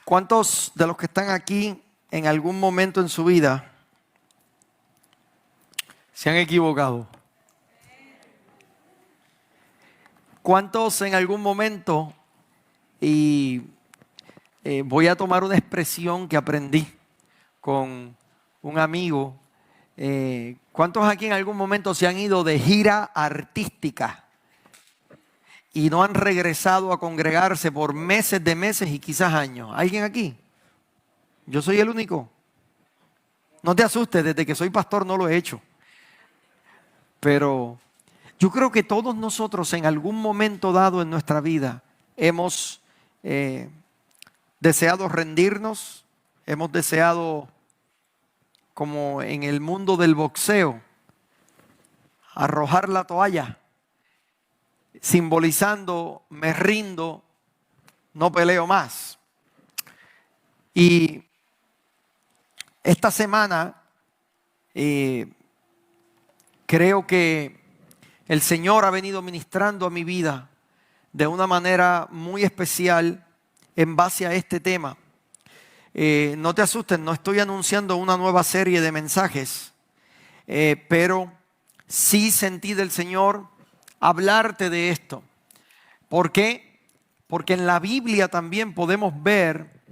¿Cuántos de los que están aquí en algún momento en su vida se han equivocado? ¿Cuántos en algún momento, y voy a tomar una expresión que aprendí con un amigo, ¿cuántos aquí en algún momento se han ido de gira artística y no han regresado a congregarse por meses de meses y quizás años? ¿Alguien aquí? Yo soy el único. No te asustes, desde que soy pastor no lo he hecho. Pero yo creo que todos nosotros en algún momento dado en nuestra vida hemos deseado rendirnos, hemos deseado, como en el mundo del boxeo, arrojar la toalla, simbolizando me rindo, no peleo más. Y esta semana creo que el Señor ha venido ministrando a mi vida de una manera muy especial en base a este tema. No te asustes, no estoy anunciando una nueva serie de mensajes, pero sí sentí del Señor hablarte de esto. ¿Por qué? Porque en la Biblia también podemos ver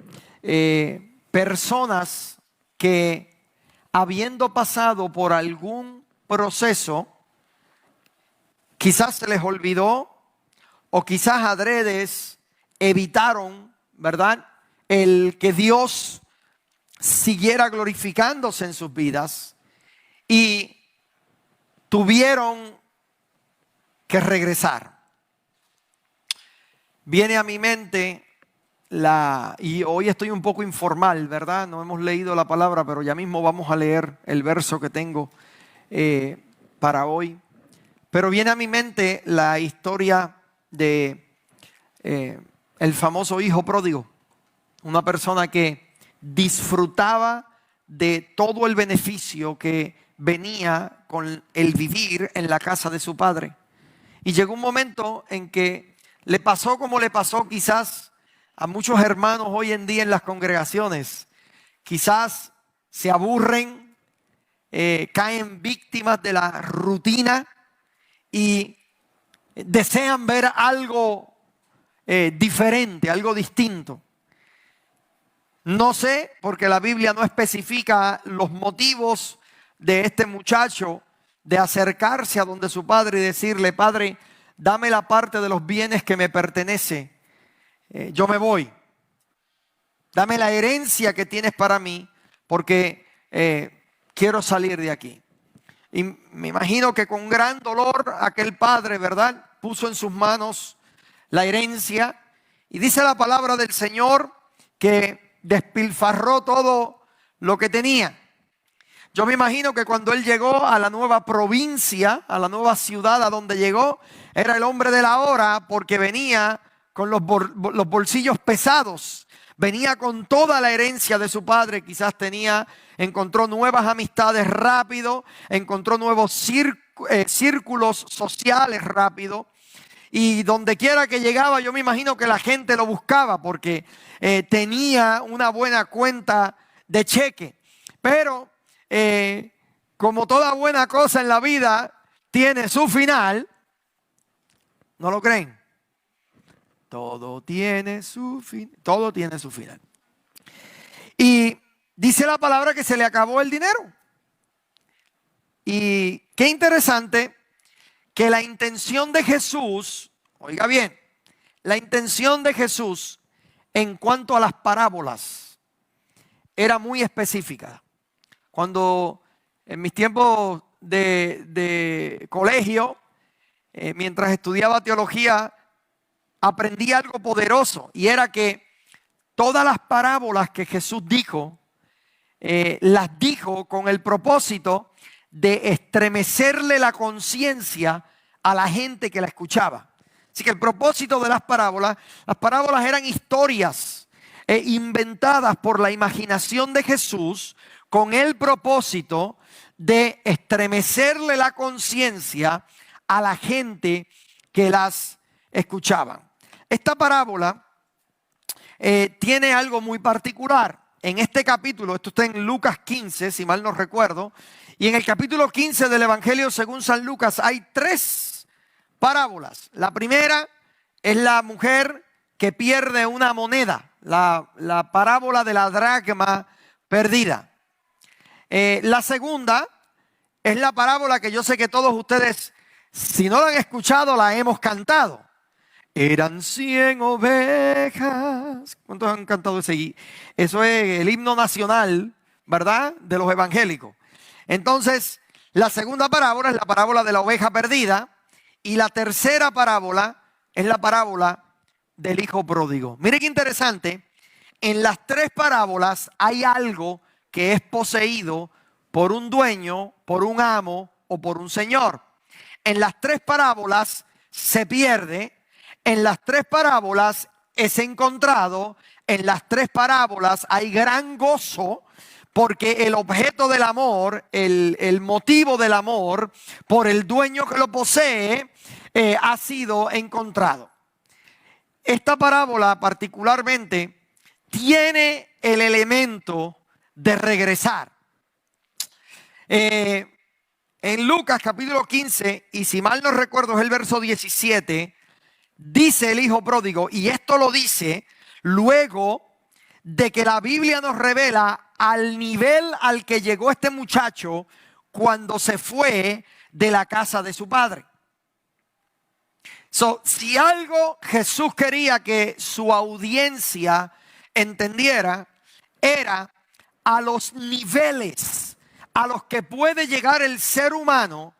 personas que, habiendo pasado por algún proceso, quizás se les olvidó o quizás adredes evitaron, ¿verdad?, el que Dios siguiera glorificándose en sus vidas y tuvieron que regresar. Viene a mi mente y hoy estoy un poco informal, ¿verdad? No hemos leído la palabra, pero ya mismo vamos a leer el verso que tengo para hoy. Pero viene a mi mente la historia de el famoso hijo pródigo. Una persona que disfrutaba de todo el beneficio que venía con el vivir en la casa de su padre. Y llegó un momento en que le pasó como le pasó quizás a muchos hermanos hoy en día en las congregaciones. Quizás se aburren, caen víctimas de la rutina y desean ver algo diferente, algo distinto. No sé, porque la Biblia no especifica los motivos de este muchacho de acercarse a donde su padre y decirle: Padre, dame la parte de los bienes que me pertenece, yo me voy. Dame la herencia que tienes para mí, porque quiero salir de aquí. Y me imagino que con gran dolor aquel padre, ¿verdad?, puso en sus manos la herencia. Y dice la palabra del Señor que despilfarró todo lo que tenía. Yo me imagino que cuando él llegó a la nueva provincia, a la nueva ciudad a donde llegó, era el hombre de la hora, porque venía con los bolsillos pesados. Venía con toda la herencia de su padre. Quizás encontró nuevas amistades rápido, encontró nuevos círculos sociales rápido. Y donde quiera que llegaba, yo me imagino que la gente lo buscaba porque tenía una buena cuenta de cheque. Pero como toda buena cosa en la vida tiene su final, ¿no lo creen? Todo tiene su final. Y dice la palabra que se le acabó el dinero. Y qué interesante que la intención de Jesús, oiga bien, la intención de Jesús en cuanto a las parábolas era muy específica. Cuando en mis tiempos de colegio, mientras estudiaba teología, aprendí algo poderoso, y era que todas las parábolas que Jesús dijo, las dijo con el propósito de estremecerle la conciencia a la gente que la escuchaba. Así que el propósito de las parábolas eran historias inventadas por la imaginación de Jesús con el propósito de estremecerle la conciencia a la gente que las escuchaban. Esta parábola tiene algo muy particular. En este capítulo, esto está en Lucas 15, si mal no recuerdo, y en el capítulo 15 del Evangelio según San Lucas hay 3 parábolas. La primera es la mujer que pierde una moneda, la parábola de la dracma perdida. La segunda es la parábola que yo sé que todos ustedes, si no la han escuchado, la hemos cantado. Eran 100 ovejas. ¿Cuántos han cantado ese? Eso es el himno nacional, ¿verdad? De los evangélicos. Entonces, la segunda parábola es la parábola de la oveja perdida. Y la tercera parábola es la parábola del hijo pródigo. Mire qué interesante. En las 3 parábolas hay algo que es poseído por un dueño, por un amo o por un señor. En las 3 parábolas se pierde. En las 3 parábolas es encontrado, en las 3 parábolas hay gran gozo, porque el objeto del amor, el motivo del amor por el dueño que lo posee, ha sido encontrado. Esta parábola particularmente tiene el elemento de regresar. En Lucas capítulo 15, y si mal no recuerdo es el verso 17, dice el hijo pródigo, y esto lo dice luego de que la Biblia nos revela al nivel al que llegó este muchacho cuando se fue de la casa de su padre. Si algo Jesús quería que su audiencia entendiera, era a los niveles a los que puede llegar el ser humano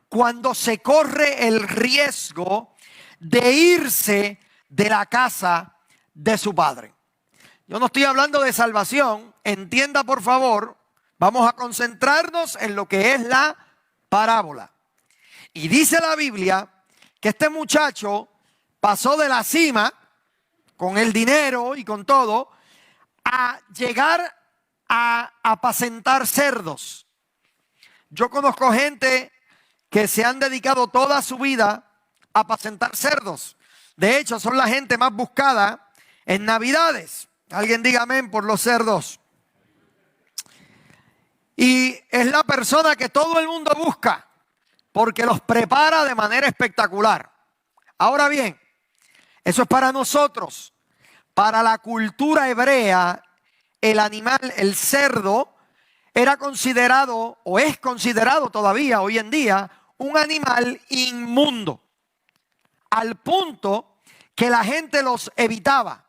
cuando se corre el riesgo de irse de la casa de su padre. Yo no estoy hablando de salvación, entienda por favor, vamos a concentrarnos en lo que es la parábola. Y dice la Biblia que este muchacho pasó de la cima, con el dinero y con todo, a llegar a apacentar cerdos. Yo conozco gente que se han dedicado toda su vida a apacentar cerdos. De hecho, son la gente más buscada en Navidades. Alguien diga amén por los cerdos. Y es la persona que todo el mundo busca porque los prepara de manera espectacular. Ahora bien, eso es para nosotros. Para la cultura hebrea, el animal, el cerdo, era considerado o es considerado todavía hoy en día un animal inmundo. Al punto que la gente los evitaba.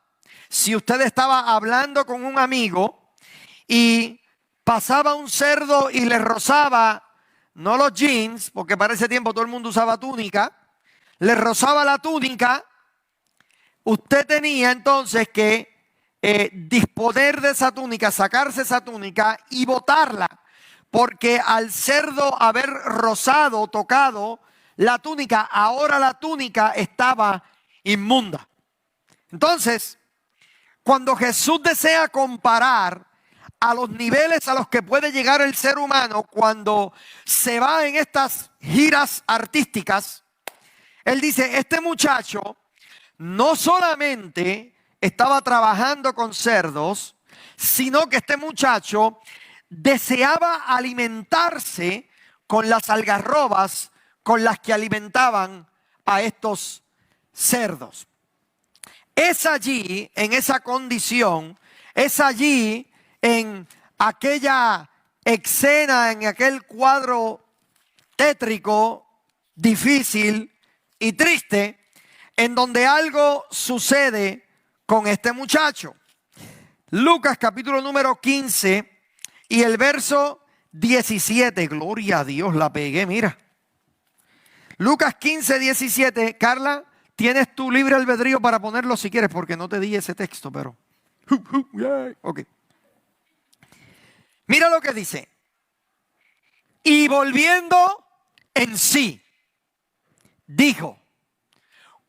Si usted estaba hablando con un amigo y pasaba un cerdo y le rozaba, no los jeans, porque para ese tiempo todo el mundo usaba túnica, le rozaba la túnica, usted tenía entonces que disponer de esa túnica, sacarse esa túnica y botarla, porque al cerdo haber rozado, tocado la túnica, ahora la túnica estaba inmunda. Entonces, cuando Jesús desea comparar a los niveles a los que puede llegar el ser humano cuando se va en estas giras artísticas, Él dice, este muchacho no solamente estaba trabajando con cerdos, sino que este muchacho deseaba alimentarse con las algarrobas con las que alimentaban a estos cerdos. Es allí, en esa condición, es allí en aquella escena, en aquel cuadro tétrico, difícil y triste, en donde algo sucede con este muchacho. Lucas capítulo número 15 y el verso 17. Gloria a Dios, la pegué, mira. Lucas 15, 17. Carla, tienes tu libre albedrío para ponerlo si quieres, porque no te di ese texto, pero... Ok. Mira lo que dice. Y volviendo en sí, dijo,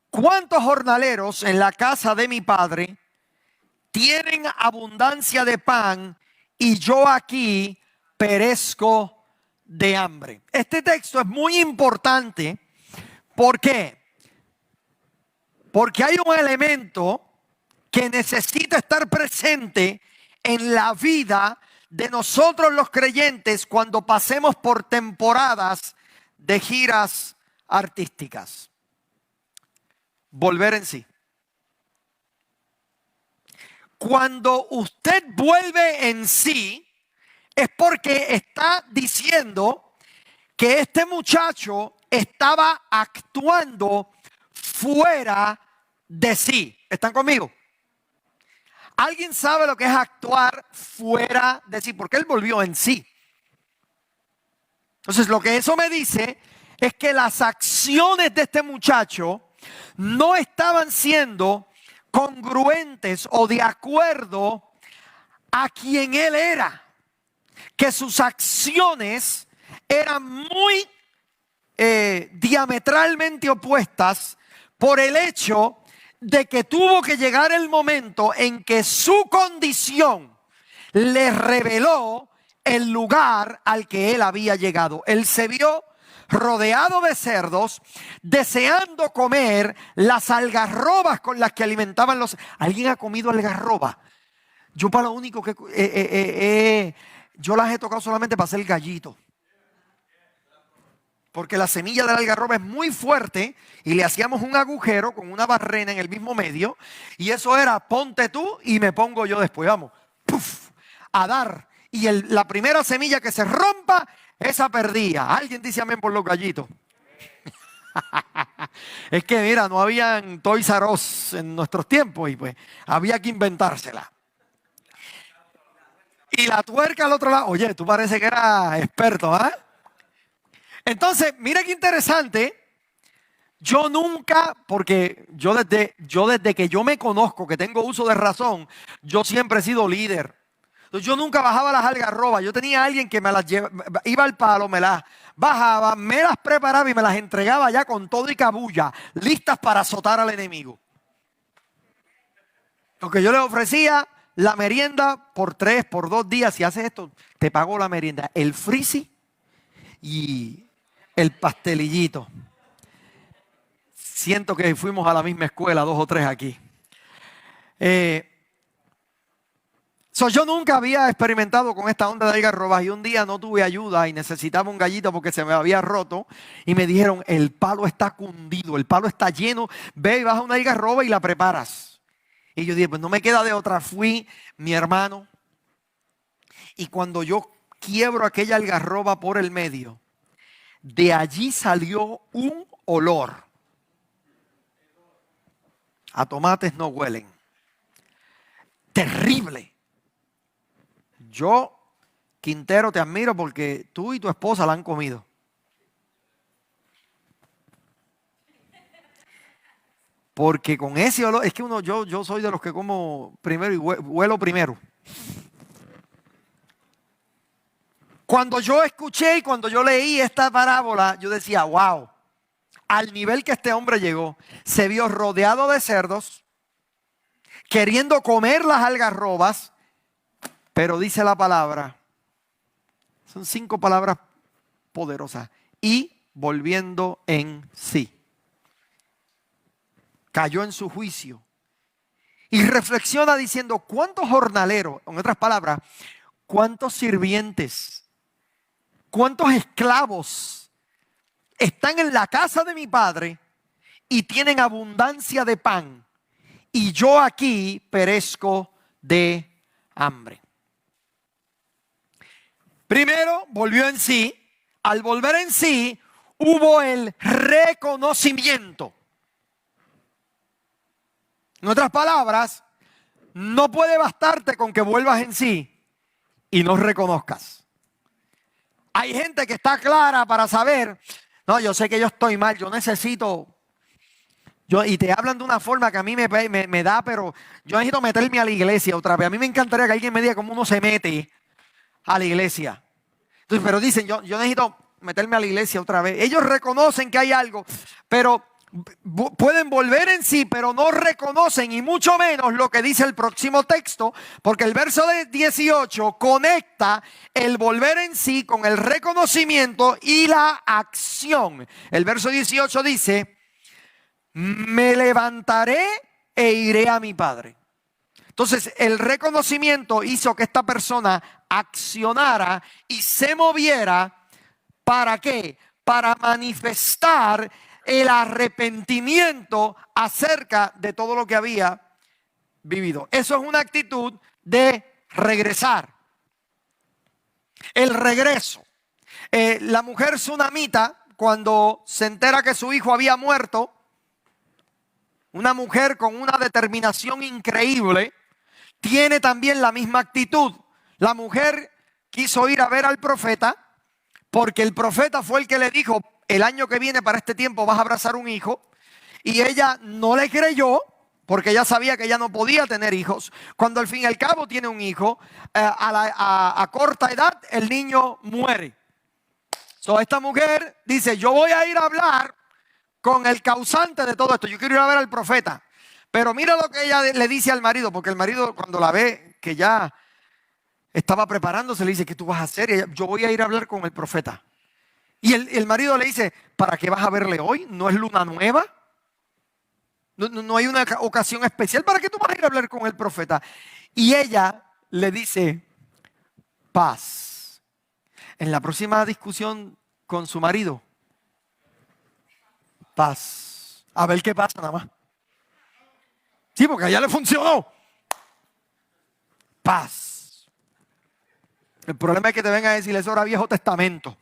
¿cuántos jornaleros en la casa de mi padre tienen abundancia de pan y yo aquí perezco de hambre? Este texto es muy importante. ¿Por qué? Porque hay un elemento que necesita estar presente en la vida de nosotros los creyentes cuando pasemos por temporadas de giras artísticas. Volver en sí. Cuando usted vuelve en sí, es porque está diciendo que este muchacho estaba actuando fuera de sí. ¿Están conmigo? ¿Alguien sabe lo que es actuar fuera de sí? Porque él volvió en sí. Entonces, lo que eso me dice es que las acciones de este muchacho no estaban siendo congruentes o de acuerdo a quien él era. Que sus acciones eran muy diametralmente opuestas por el hecho de que tuvo que llegar el momento en que su condición le reveló el lugar al que él había llegado. Él se vio rodeado de cerdos, deseando comer las algarrobas con las que alimentaban los... ¿Alguien ha comido algarroba? Yo para lo único que... yo las he tocado solamente para hacer gallito. Porque la semilla de la algarroba es muy fuerte y le hacíamos un agujero con una barrena en el mismo medio. Y eso era, ponte tú y me pongo yo después. Vamos, ¡puf!, a dar. Y la primera semilla que se rompa, esa perdía. Alguien dice amén por los gallitos. Es que mira, no habían Toys R Us en nuestros tiempos y pues había que inventársela. Y la tuerca al otro lado. Oye, tú parece que eras experto, ¿ah? Entonces, mira qué interesante. Yo nunca, porque yo desde que yo me conozco, que tengo uso de razón, yo siempre he sido líder. Entonces, yo nunca bajaba las algarrobas. Yo tenía a alguien que me las iba al palo, me las bajaba, me las preparaba y me las entregaba ya con todo y cabulla, listas para azotar al enemigo. Porque yo le ofrecía la merienda por 3, por 2 días. Si haces esto, te pago la merienda. El frisi y el pastelillito. Siento que fuimos a la misma escuela, 2 o 3 aquí. Yo nunca había experimentado con esta onda de algarrobas y un día no tuve ayuda y necesitaba un gallito porque se me había roto y me dijeron, el palo está cundido, el palo está lleno, ve y baja una algarroba y la preparas. Y yo dije, pues no me queda de otra. Fui mi hermano y cuando yo quiebro aquella algarroba por el medio, de allí salió un olor. A tomates no huelen. Terrible. Yo, Quintero, te admiro porque tú y tu esposa la han comido. Porque con ese olor, es que yo soy de los que como primero y huelo primero. Cuando yo escuché y cuando yo leí esta parábola, yo decía, wow, al nivel que este hombre llegó, se vio rodeado de cerdos, queriendo comer las algarrobas, pero dice la palabra, son 5 palabras poderosas, y volviendo en sí. Cayó en su juicio y reflexiona diciendo, ¿cuántos jornaleros, en otras palabras, cuántos sirvientes, cuántos esclavos están en la casa de mi padre y tienen abundancia de pan y yo aquí perezco de hambre? Primero volvió en sí. Al volver en sí hubo el reconocimiento. En otras palabras, no puede bastarte con que vuelvas en sí y no reconozcas. Hay gente que está clara para saber, no, yo sé que yo estoy mal, yo necesito, y te hablan de una forma que a mí me da, pero yo necesito meterme a la iglesia otra vez. A mí me encantaría que alguien me diga cómo uno se mete a la iglesia. Entonces, pero dicen, yo necesito meterme a la iglesia otra vez. Ellos reconocen que hay algo, pero pueden volver en sí, pero no reconocen, y mucho menos lo que dice el próximo texto, porque el verso 18 conecta el volver en sí con el reconocimiento y la acción. El verso 18 dice, me levantaré e iré a mi padre. Entonces, el reconocimiento hizo que esta persona accionara y se moviera. ¿Para qué? Para manifestar el arrepentimiento acerca de todo lo que había vivido. Eso es una actitud de regresar. El regreso. La mujer sunamita, cuando se entera que su hijo había muerto, una mujer con una determinación increíble, tiene también la misma actitud. La mujer quiso ir a ver al profeta porque el profeta fue el que le dijo: el año que viene para este tiempo vas a abrazar un hijo. Y ella no le creyó porque ella sabía que ella no podía tener hijos. Cuando al fin y al cabo tiene un hijo, a corta edad el niño muere. Esta mujer dice: yo voy a ir a hablar con el causante de todo esto. Yo quiero ir a ver al profeta. Pero mira lo que ella le dice al marido, porque el marido, cuando la ve que ya estaba preparándose, le dice: ¿qué tú vas a hacer? Y ella: yo voy a ir a hablar con el profeta. Y el marido le dice: ¿para qué vas a verle hoy? ¿No es luna nueva? No hay una ocasión especial. ¿Para qué tú vas a ir a hablar con el profeta? Y ella le dice: paz. En la próxima discusión con su marido, paz. A ver qué pasa nada más. Sí, porque a ella le funcionó. Paz. El problema es que te vengan a decir: eso era Viejo Testamento.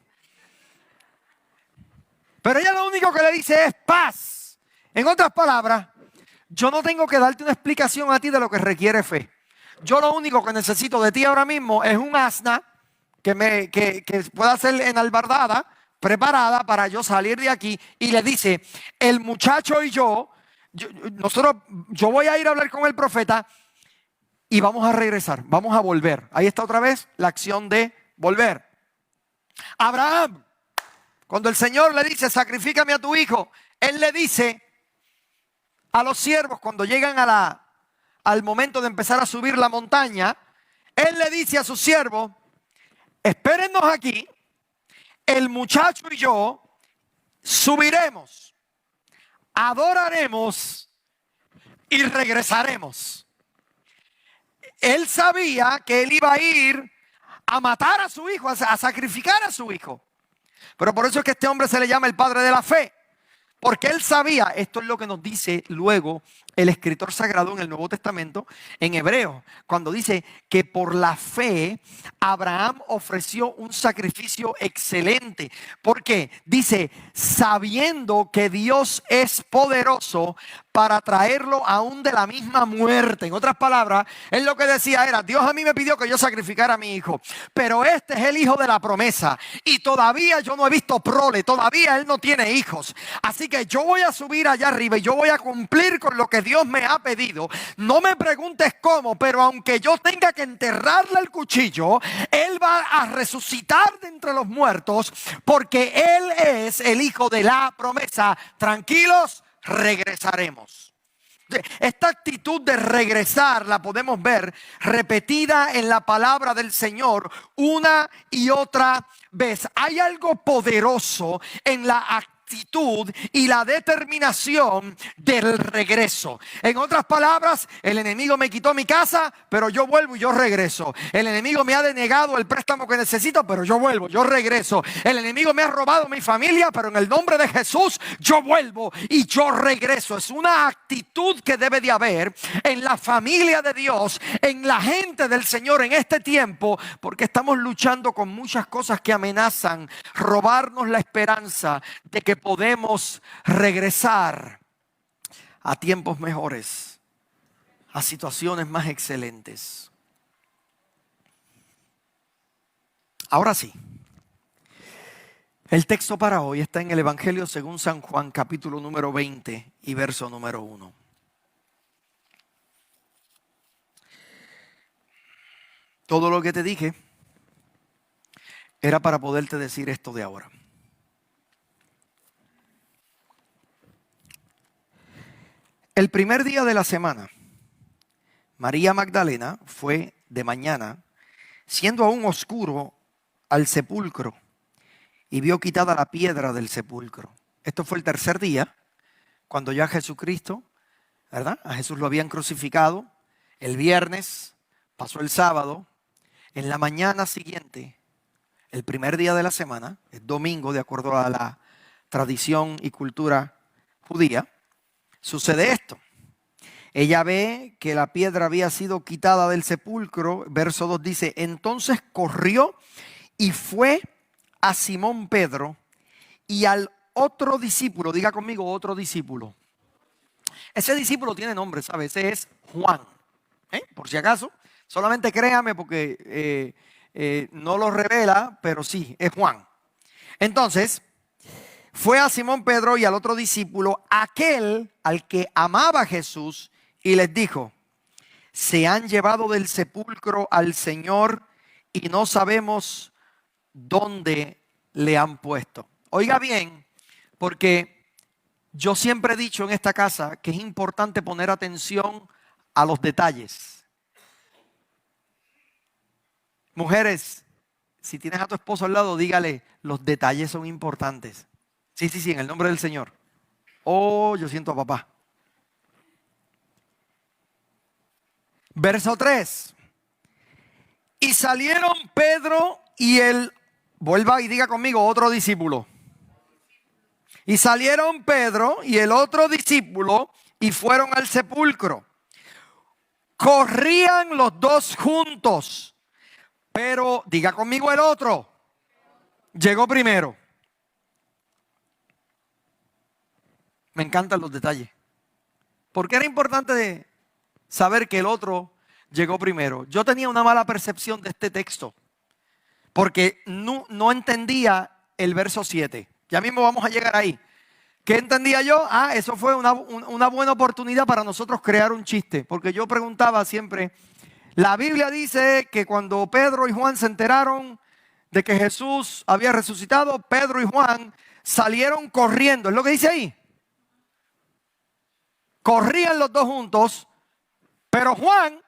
Pero ella lo único que le dice es paz. En otras palabras, yo no tengo que darte una explicación a ti de lo que requiere fe. Yo lo único que necesito de ti ahora mismo es un asna que pueda ser enalbardada, preparada para yo salir de aquí. Y le dice: el muchacho y yo voy a ir a hablar con el profeta y vamos a regresar, vamos a volver. Ahí está otra vez la acción de volver. Abraham, cuando el Señor le dice: sacrifícame a tu hijo, él le dice a los siervos, cuando llegan al momento de empezar a subir la montaña, él le dice a sus siervos: espérennos aquí, el muchacho y yo subiremos, adoraremos y regresaremos. Él sabía que él iba a ir a matar a su hijo, a sacrificar a su hijo. Pero por eso es que este hombre se le llama el padre de la fe. Porque él sabía, esto es lo que nos dice luego el escritor sagrado en el Nuevo Testamento, en Hebreos, cuando dice que por la fe Abraham ofreció un sacrificio excelente. ¿Por qué? Dice: sabiendo que Dios es poderoso para traerlo aún de la misma muerte. En otras palabras, él lo que decía era: Dios a mí me pidió que yo sacrificara a mi hijo, pero este es el hijo de la promesa y todavía yo no he visto prole, todavía él no tiene hijos. Así que yo voy a subir allá arriba y yo voy a cumplir con lo que Dios me ha pedido. No me preguntes cómo, pero aunque yo tenga que enterrarle el cuchillo, él va a resucitar de entre los muertos, porque él es el hijo de la promesa. Tranquilos, regresaremos. Esta actitud de regresar la podemos ver repetida en la palabra del Señor una y otra vez. Hay algo poderoso en la actitud y la determinación del regreso. En otras palabras, el enemigo me quitó mi casa, pero yo vuelvo y yo regreso. El enemigo me ha denegado el préstamo que necesito, pero yo vuelvo, yo regreso. El enemigo me ha robado mi familia, pero en el nombre de Jesús yo vuelvo y yo regreso. Es una actitud que debe de haber en la familia de Dios, en la gente del Señor en este tiempo, porque estamos luchando con muchas cosas que amenazan robarnos la esperanza de que podemos regresar a tiempos mejores, a situaciones más excelentes. Ahora sí, el texto para hoy está en el Evangelio según San Juan, capítulo número 20 y verso número 1. Todo lo que te dije era para poderte decir esto de ahora. El primer día de la semana, María Magdalena fue de mañana, siendo aún oscuro, al sepulcro y vio quitada la piedra del sepulcro. Esto fue el tercer día, cuando ya Jesucristo, ¿verdad? A Jesús lo habían crucificado. El viernes, pasó el sábado, en la mañana siguiente, el primer día de la semana, el domingo, de acuerdo a la tradición y cultura judía, sucede esto. Ella ve que la piedra había sido quitada del sepulcro. Verso 2 dice, entonces corrió y fue a Simón Pedro y al otro discípulo. Diga conmigo, otro discípulo. Ese discípulo tiene nombre, ¿sabes? Ese es Juan. Por si acaso, solamente créame porque no lo revela, pero sí, es Juan. Entonces, fue a Simón Pedro y al otro discípulo, aquel al que amaba Jesús, y les dijo, se han llevado del sepulcro al Señor y no sabemos dónde le han puesto. Oiga bien, porque yo siempre he dicho en esta casa que es importante poner atención a los detalles. Mujeres, si tienes a tu esposo al lado, dígale, los detalles son importantes. Sí, en el nombre del Señor. Oh, yo siento a papá. Verso 3. Y salieron Pedro y vuelva y diga conmigo, otro discípulo. Y salieron Pedro y el otro discípulo y fueron al sepulcro. Corrían los dos juntos, pero diga conmigo el otro. Llegó primero. Me encantan los detalles. ¿Por qué era importante saber que el otro llegó primero? Yo tenía una mala percepción de este texto porque no entendía el verso 7. Ya mismo vamos a llegar ahí. ¿Qué entendía yo? Eso fue una buena oportunidad para nosotros crear un chiste. Porque yo preguntaba siempre, la Biblia dice que cuando Pedro y Juan se enteraron de que Jesús había resucitado, Pedro y Juan salieron corriendo. ¿Es lo que dice ahí? Corrían los dos juntos, pero Juan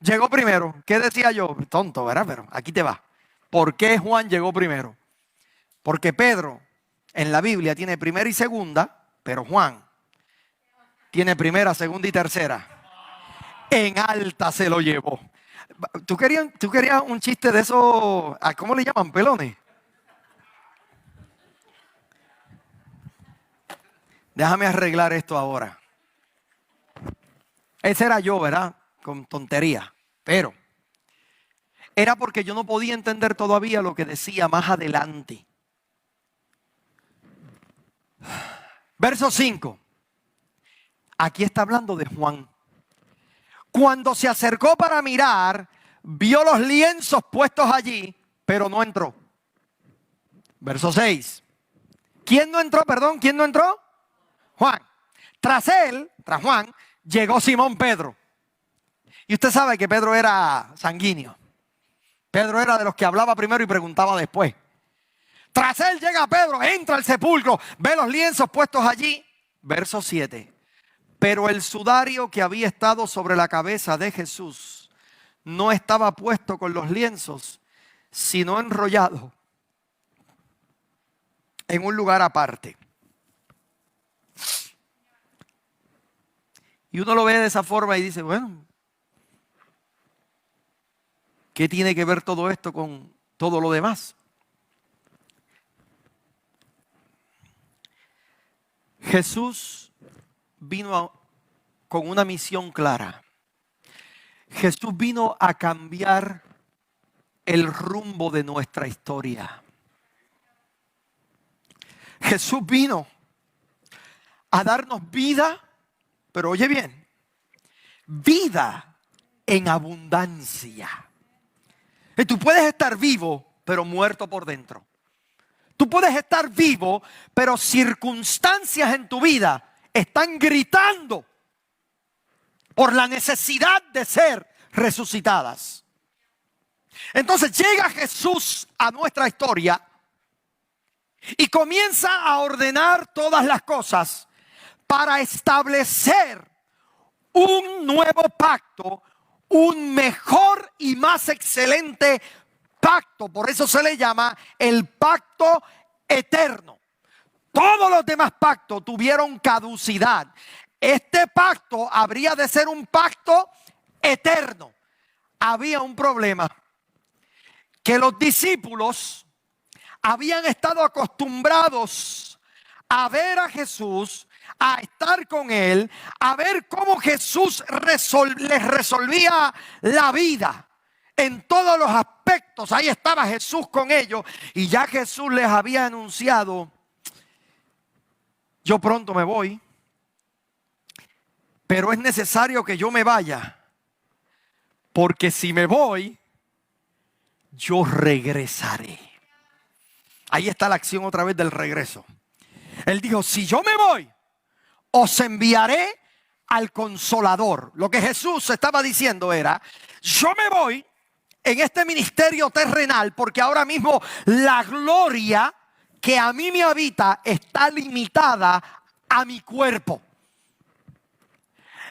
llegó primero. ¿Qué decía yo? Tonto, ¿verdad? Pero aquí te va. ¿Por qué Juan llegó primero? Porque Pedro en la Biblia tiene primera y segunda, pero Juan tiene primera, segunda y tercera. En alta se lo llevó. ¿Tú querías un chiste de esos? ¿Cómo le llaman? Pelones. Déjame arreglar esto ahora. Ese era yo, ¿verdad? Con tontería. Pero era porque yo no podía entender todavía lo que decía más adelante. Verso 5. Aquí está hablando de Juan. Cuando se acercó para mirar, vio los lienzos puestos allí, pero no entró. Verso 6. ¿Quién no entró? Perdón, ¿quién no entró? Juan. Tras Juan, llegó Simón Pedro. Y usted sabe que Pedro era sanguíneo. Pedro era de los que hablaba primero y preguntaba después. Tras él llega Pedro, entra al sepulcro, ve los lienzos puestos allí. Verso 7. Pero el sudario que había estado sobre la cabeza de Jesús no estaba puesto con los lienzos, sino enrollado en un lugar aparte. Y uno lo ve de esa forma y dice, bueno, ¿qué tiene que ver todo esto con todo lo demás? Jesús vino con una misión clara. Jesús vino a cambiar el rumbo de nuestra historia. Jesús vino a darnos vida, pero oye bien, vida en abundancia. Y tú puedes estar vivo, pero muerto por dentro. Tú puedes estar vivo, pero circunstancias en tu vida están gritando por la necesidad de ser resucitadas. Entonces llega Jesús a nuestra historia y comienza a ordenar todas las cosas para establecer un nuevo pacto, un mejor y más excelente pacto. Por eso se le llama el pacto eterno. Todos los demás pactos tuvieron caducidad. Este pacto habría de ser un pacto eterno. Había un problema, que los discípulos habían estado acostumbrados a ver a Jesús, a estar con Él, a ver cómo Jesús les resolvía la vida en todos los aspectos. Ahí estaba Jesús con ellos y ya Jesús les había anunciado: yo pronto me voy, pero es necesario que yo me vaya, porque si me voy, yo regresaré. Ahí está la acción otra vez del regreso. Él dijo: si yo me voy, os enviaré al Consolador. Lo que Jesús estaba diciendo era: yo me voy en este ministerio terrenal porque ahora mismo la gloria que a mí me habita está limitada a mi cuerpo.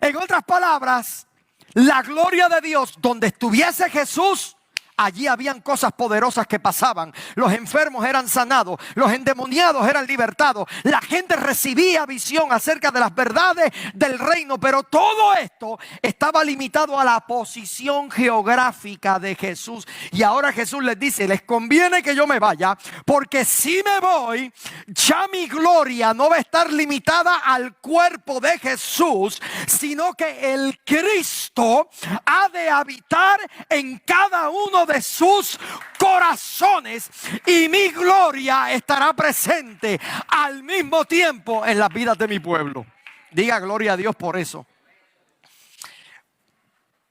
En otras palabras, la gloria de Dios, donde estuviese Jesús, allí habían cosas poderosas que pasaban. Los enfermos eran sanados, los endemoniados eran libertados, la gente recibía visión acerca de las verdades del reino. Pero todo esto estaba limitado a la posición geográfica de Jesús. Y ahora Jesús les dice: les conviene que yo me vaya, porque si me voy, ya mi gloria no va a estar limitada al cuerpo de Jesús, sino que el Cristo ha de habitar en cada uno de sus corazones y mi gloria estará presente al mismo tiempo en las vidas de mi pueblo. Diga gloria a Dios por eso.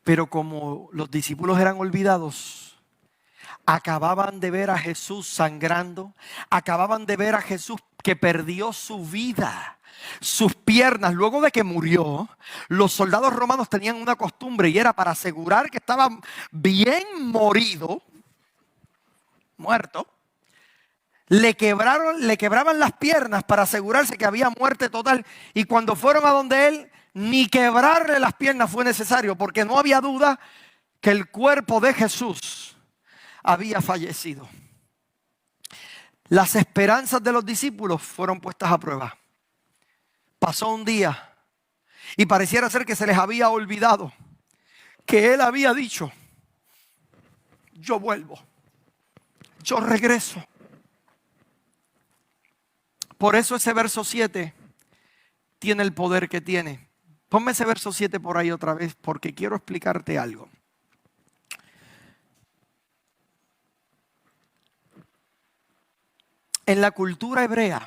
Pero como los discípulos eran olvidados, acababan de ver a Jesús sangrando, acababan de ver a Jesús que perdió su vida, sus piernas. Luego de que murió, los soldados romanos tenían una costumbre, y era para asegurar que estaba bien muerto, le quebraban las piernas para asegurarse que había muerte total. Y cuando fueron a donde él, ni quebrarle las piernas fue necesario, porque no había duda que el cuerpo de Jesús había fallecido. Las esperanzas de los discípulos fueron puestas a prueba. Pasó un día y pareciera ser que se les había olvidado que Él había dicho: yo vuelvo, yo regreso. Por eso ese verso 7 tiene el poder que tiene. Ponme ese verso 7 por ahí otra vez, porque quiero explicarte algo. En la cultura hebrea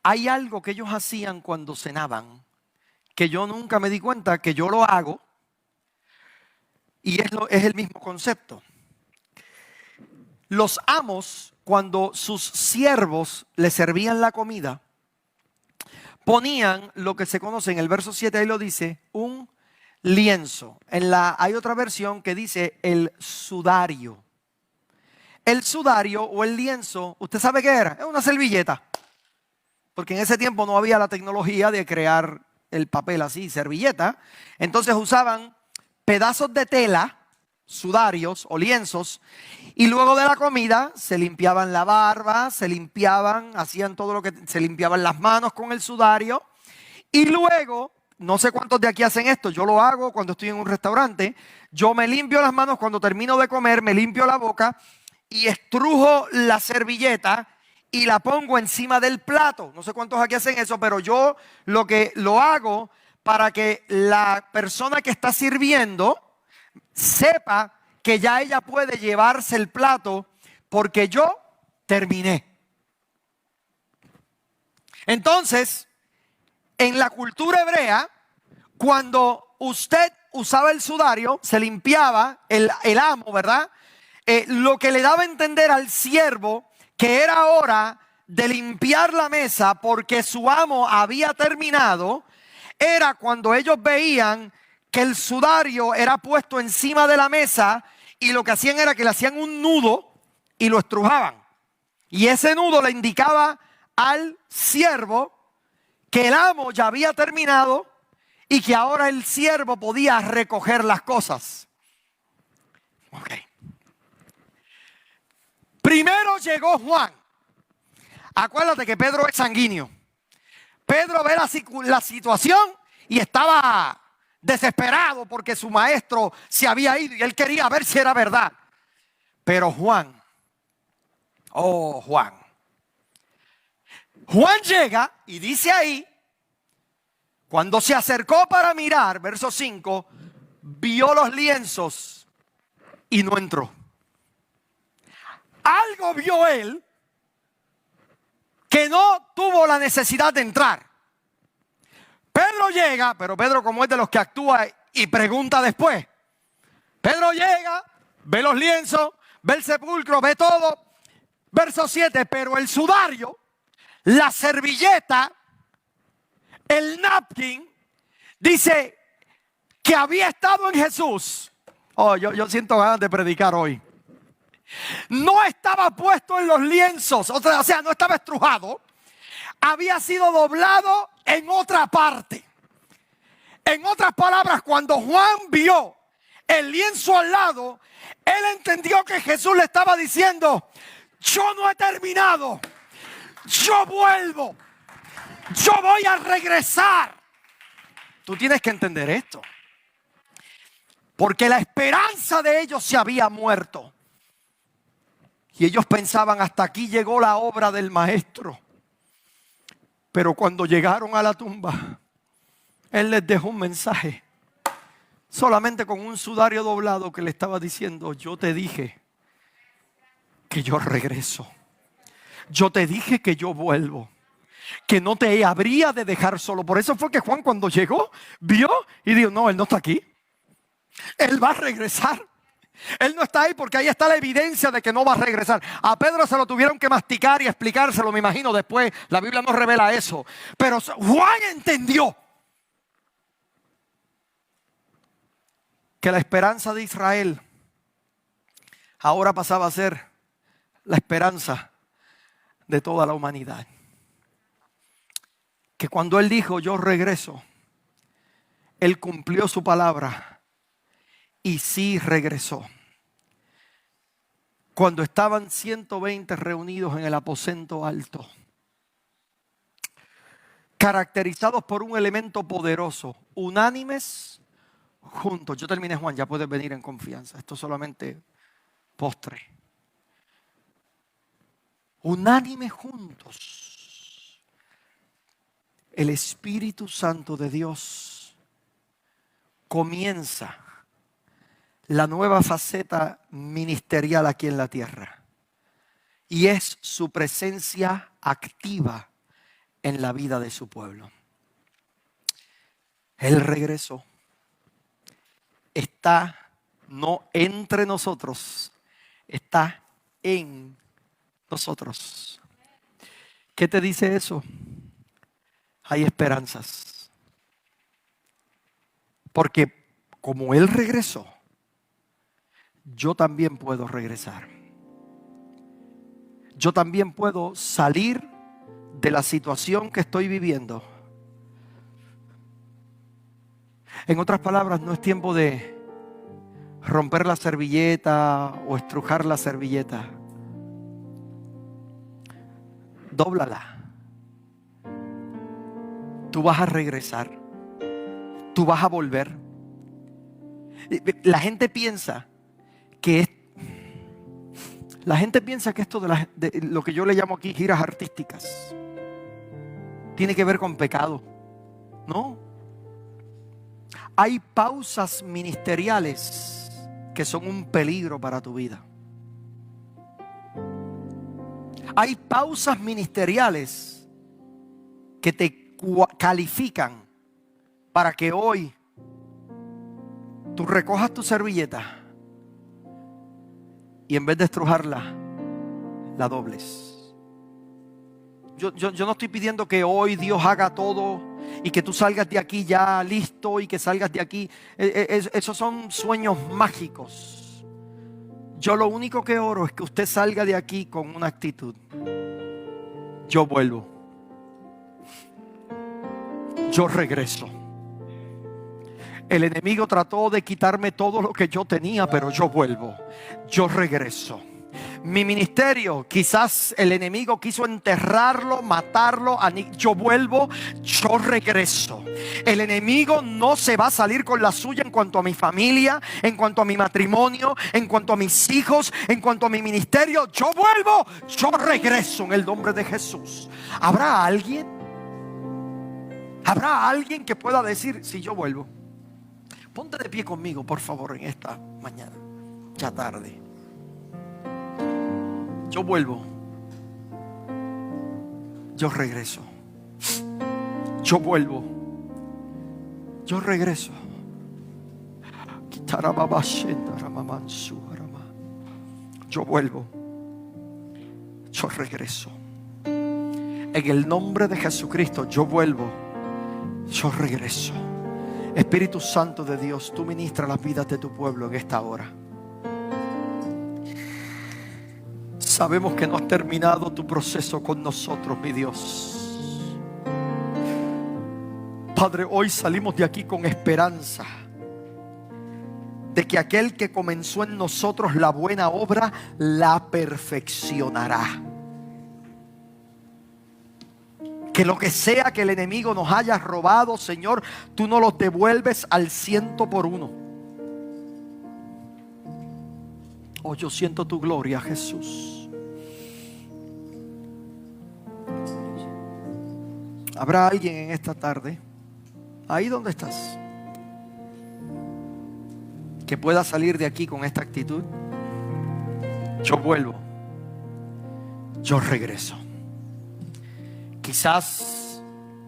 hay algo que ellos hacían cuando cenaban, que yo nunca me di cuenta que yo lo hago, y es el mismo concepto. Los amos, cuando sus siervos les servían la comida, ponían lo que se conoce, en el verso 7 ahí lo dice, un lienzo. Hay otra versión que dice el sudario. El sudario o el lienzo, ¿usted sabe qué era? Es una servilleta. Porque en ese tiempo no había la tecnología de crear el papel así, servilleta. Entonces usaban pedazos de tela, sudarios o lienzos, y luego de la comida se limpiaban la barba, hacían todo lo que se limpiaban las manos con el sudario. Y luego, no sé cuántos de aquí hacen esto, yo lo hago cuando estoy en un restaurante. Yo me limpio las manos cuando termino de comer, me limpio la boca y estrujo la servilleta y la pongo encima del plato. No sé cuántos aquí hacen eso, pero yo lo hago para que la persona que está sirviendo sepa que ya ella puede llevarse el plato porque yo terminé. Entonces, en la cultura hebrea, cuando usted usaba el sudario, se limpiaba el amo, ¿verdad? Lo que le daba a entender al siervo que era hora de limpiar la mesa porque su amo había terminado, era cuando ellos veían que el sudario era puesto encima de la mesa, y lo que hacían era que le hacían un nudo y lo estrujaban. Y ese nudo le indicaba al siervo que el amo ya había terminado y que ahora el siervo podía recoger las cosas. Ok. Primero llegó Juan. Acuérdate que Pedro es sanguíneo. Pedro ve la situación y estaba desesperado porque su maestro se había ido y él quería ver si era verdad. Pero Juan llega y dice ahí, cuando se acercó para mirar, verso 5, vio los lienzos y no entró. Algo vio él que no tuvo la necesidad de entrar. Pedro llega, pero Pedro, como es de los que actúa y pregunta después. Pedro llega, ve los lienzos, ve el sepulcro, ve todo. Verso 7, pero el sudario, la servilleta, el napkin, dice que había estado en Jesús. Oh, yo siento ganas de predicar hoy. No estaba puesto en los lienzos, o sea, no estaba estrujado. Había sido doblado en otra parte. En otras palabras, cuando Juan vio el lienzo al lado, él entendió que Jesús le estaba diciendo: yo no he terminado, yo vuelvo, yo voy a regresar. Tú tienes que entender esto, porque la esperanza de ellos se había muerto. Y ellos pensaban: hasta aquí llegó la obra del maestro. Pero cuando llegaron a la tumba, él les dejó un mensaje, solamente con un sudario doblado, que le estaba diciendo: yo te dije que yo regreso. Yo te dije que yo vuelvo, que no te habría de dejar solo. Por eso fue que Juan, cuando llegó, vio y dijo: no, él no está aquí. Él va a regresar. Él no está ahí porque ahí está la evidencia de que no va a regresar. A Pedro se lo tuvieron que masticar y explicárselo, me imagino, después. La Biblia no revela eso. Pero Juan entendió que la esperanza de Israel ahora pasaba a ser la esperanza de toda la humanidad. Que cuando él dijo: yo regreso, él cumplió su palabra. Y sí regresó. Cuando estaban 120 reunidos en el aposento alto, caracterizados por un elemento poderoso, unánimes, juntos. Yo terminé, Juan, ya puedes venir en confianza. Esto es solamente postre. Unánimes juntos, el Espíritu Santo de Dios comienza la nueva faceta ministerial aquí en la tierra. Y es su presencia activa en la vida de su pueblo. Él regresó. Está no entre nosotros, está en nosotros. ¿Qué te dice eso? Hay esperanzas. Porque como Él regresó, yo también puedo regresar. Yo también puedo salir de la situación que estoy viviendo. En otras palabras, no es tiempo de romper la servilleta o estrujar la servilleta. Dóblala. Tú vas a regresar. Tú vas a volver. La gente piensa que esto de lo que yo le llamo aquí giras artísticas tiene que ver con pecado. No. Hay pausas ministeriales que son un peligro para tu vida. Hay pausas ministeriales que te califican para que hoy tú recojas tu servilleta y en vez de estrujarla, la dobles. Yo no estoy pidiendo que hoy Dios haga todo y que tú salgas de aquí ya listo y que salgas de aquí. Esos son sueños mágicos. Yo lo único que oro es que usted salga de aquí con una actitud: yo vuelvo. Yo regreso. El enemigo trató de quitarme todo lo que yo tenía, pero yo vuelvo. Yo regreso. Mi ministerio, quizás el enemigo quiso enterrarlo, matarlo. Yo vuelvo, yo regreso. El enemigo no se va a salir con la suya en cuanto a mi familia, en cuanto a mi matrimonio, en cuanto a mis hijos, en cuanto a mi ministerio. Yo vuelvo, yo regreso en el nombre de Jesús. ¿Habrá alguien? ¿Habrá alguien que pueda decir, si yo vuelvo? Ponte de pie conmigo, por favor, en esta mañana, ya tarde. Yo vuelvo. Yo regreso. Yo vuelvo. Yo regreso. Yo vuelvo. Yo regreso. En el nombre de Jesucristo, yo vuelvo. Yo regreso. Espíritu Santo de Dios, tú ministra las vidas de tu pueblo en esta hora. Sabemos que no has terminado tu proceso con nosotros, mi Dios. Padre, hoy salimos de aquí con esperanza de que aquel que comenzó en nosotros la buena obra la perfeccionará. Que lo que sea que el enemigo nos haya robado, Señor, tú nos los devuelves al 100%. Oh, yo siento tu gloria, Jesús. ¿Habrá alguien en esta tarde, ahí donde estás, que pueda salir de aquí con esta actitud? Yo vuelvo. Yo regreso. Quizás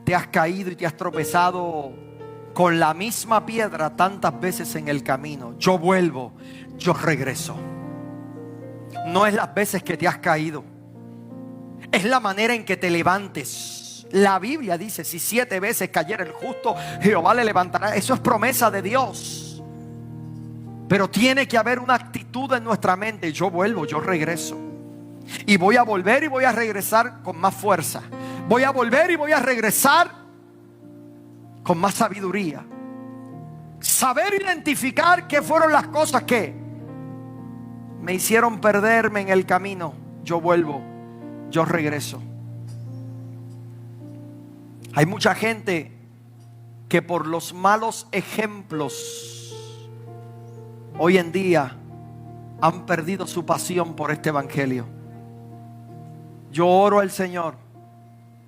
te has caído y te has tropezado con la misma piedra tantas veces en el camino. Yo vuelvo. Yo regreso. No es las veces que te has caído, es la manera en que te levantes. La Biblia dice, si 7 veces cayera el justo, Jehová le levantará. Eso es promesa de Dios. Pero tiene que haber una actitud en nuestra mente. Yo vuelvo, yo regreso. Y voy a volver y voy a regresar con más fuerza. Voy a volver y voy a regresar con más sabiduría. Saber identificar qué fueron las cosas que me hicieron perderme en el camino. Yo vuelvo, yo regreso. Hay mucha gente que por los malos ejemplos hoy en día han perdido su pasión por este evangelio. Yo oro al Señor.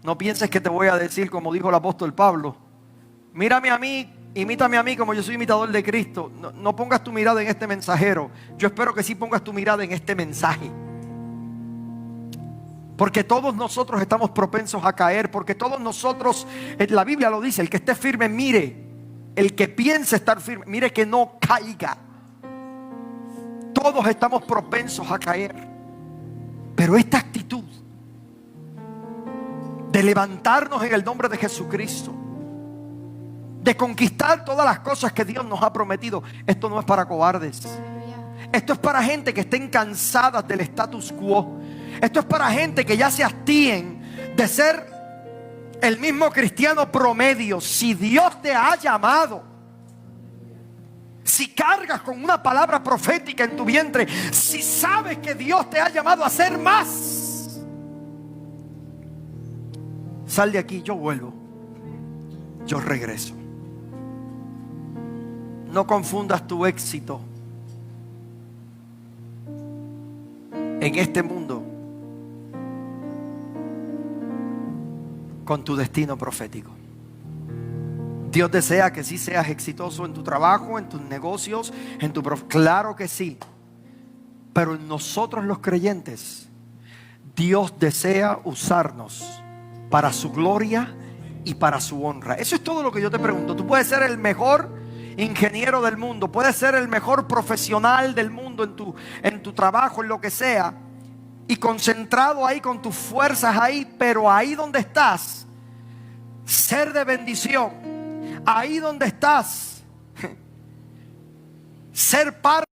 No pienses que te voy a decir como dijo el apóstol Pablo: mírame a mí, imítame a mí como yo soy imitador de Cristo. No pongas tu mirada en este mensajero. Yo espero que sí pongas tu mirada en este mensaje. Porque todos nosotros estamos propensos a caer. Porque todos nosotros, la Biblia lo dice, el que esté firme mire. El que piense estar firme, mire que no caiga. Todos estamos propensos a caer. Pero esta actitud de levantarnos en el nombre de Jesucristo, de conquistar todas las cosas que Dios nos ha prometido, esto no es para cobardes. Esto es para gente que estén cansadas del status quo. Esto es para gente que ya se hastíen de ser el mismo cristiano promedio. Si Dios te ha llamado, si cargas con una palabra profética en tu vientre, si sabes que Dios te ha llamado a hacer más, sal de aquí. Yo vuelvo, yo regreso. No confundas tu éxito en este mundo con tu destino profético. Dios desea que sí seas exitoso en tu trabajo, en tus negocios, claro que sí. Pero en nosotros los creyentes, Dios desea usarnos para su gloria y para su honra. Eso es todo lo que yo te pregunto. Tú puedes ser el mejor ingeniero del mundo, puedes ser el mejor profesional del mundo en tu trabajo, en lo que sea, y concentrado ahí con tus fuerzas ahí, pero ahí donde estás, ser de bendición. Ahí donde estás, ser parte